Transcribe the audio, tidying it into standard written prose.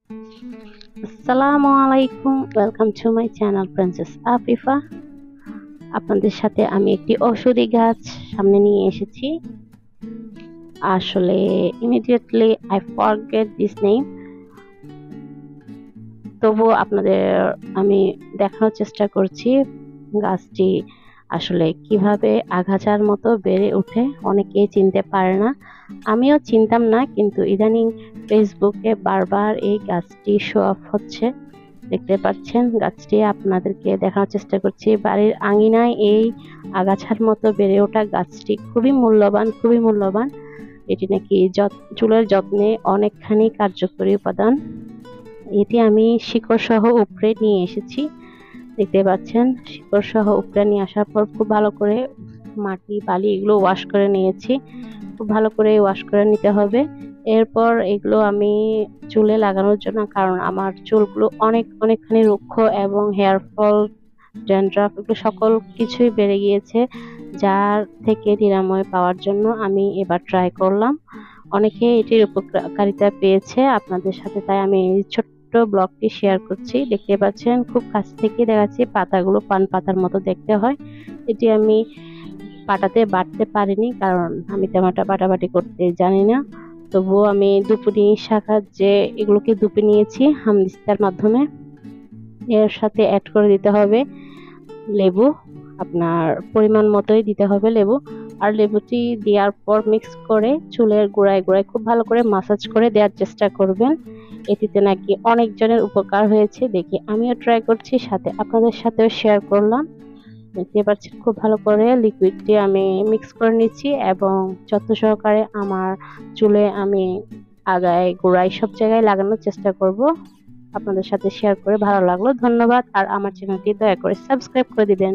আসসালামু আলাইকুম, welcome to my channel princess Afifa. আপনাদের সাথে আমি একটি ঔষধি গাছ সামনে নিয়ে এসেছি। আসলে immediately I forget this name, তবুও আপনাদের আমি দেখানোর চেষ্টা করছি গাছটি আসলে কিভাবে আগাছার মতো বেড়ে ওঠে। অনেকেই চিনতে পারে না, আমিও চিনতাম না, কিন্তু ইদানিং ফেসবুকে বারবার এই গাছটি শো অফ হচ্ছে। দেখতে পাচ্ছেন গাছটি আপনাদেরকে দেখানোর চেষ্টা করছি। বাড়ির আঙিনায় এই আগাছার মতো বেড়ে ওঠা গাছটি খুবই মূল্যবান, খুবই মূল্যবান। এটি নাকি চুলের যত্নে অনেকখানি কার্যকরী উপাদান। এটি আমি শিকড় সহ উপড়ে নিয়ে এসেছি। দেখতে পাচ্ছেন শিকড় সহ উপড়ে নিয়ে আসার পর খুব ভালো করে মাটি বালি এগুলো ওয়াশ করে নিয়েছি। খুব ভালো করে ওয়াশ করে নিতে হবে। এরপর এগুলো আমি চুলে লাগানোর জন্য, কারণ আমার চুলগুলো অনেকখানি রুক্ষ এবং হেয়ার ফল, ড্যান্ড্রাফ এগুলো সকল কিছুই বেড়ে গিয়েছে। যার থেকে নিরাময় পাওয়ার জন্য আমি এবার ট্রাই করলাম। অনেকে এটির উপকারিতা পেয়েছে আপনাদের সাথে, তাই আমি এই ছোট্ট ব্লগটি শেয়ার করছি। দেখতে পাচ্ছেন খুব কাছ থেকে দেখাচ্ছি, পাতাগুলো পান পাতার মতো দেখতে হয়। এটি আমি পাটাতে বাটতে পারিনি, কারণ আমি তেমনটা বাটাবাটি করতে জানি না। তবুও আমি দুপুনি সাহায্যে এগুলোকে দুপে নিয়েছি হামদিস্তার মাধ্যমে। এর সাথে অ্যাড করে দিতে হবে লেবু, আপনার পরিমাণ মতোই দিতে হবে লেবু। আর লেবুটি দেওয়ার পর মিক্স করে চুলের গোড়ায় গোড়ায় খুব ভালো করে মাসাজ করে দেওয়ার চেষ্টা করবেন। এটিতে নাকি অনেকজনের উপকার হয়েছে দেখে আমিও ট্রাই করছি, সাথে আপনাদের সাথেও শেয়ার করলাম। দেখতে পাচ্ছেন খুব ভালো করে লিকুইডটি আমি মিক্স করে নিচ্ছি এবং যত্ন সহকারে আমার চুলে আমি আগায় গোড়ায় সব জায়গায় লাগানোর চেষ্টা করব। আপনাদের সাথে শেয়ার করে ভালো লাগলো, ধন্যবাদ। আর আমার চ্যানেলটি দয়া করে সাবস্ক্রাইব করে দিবেন।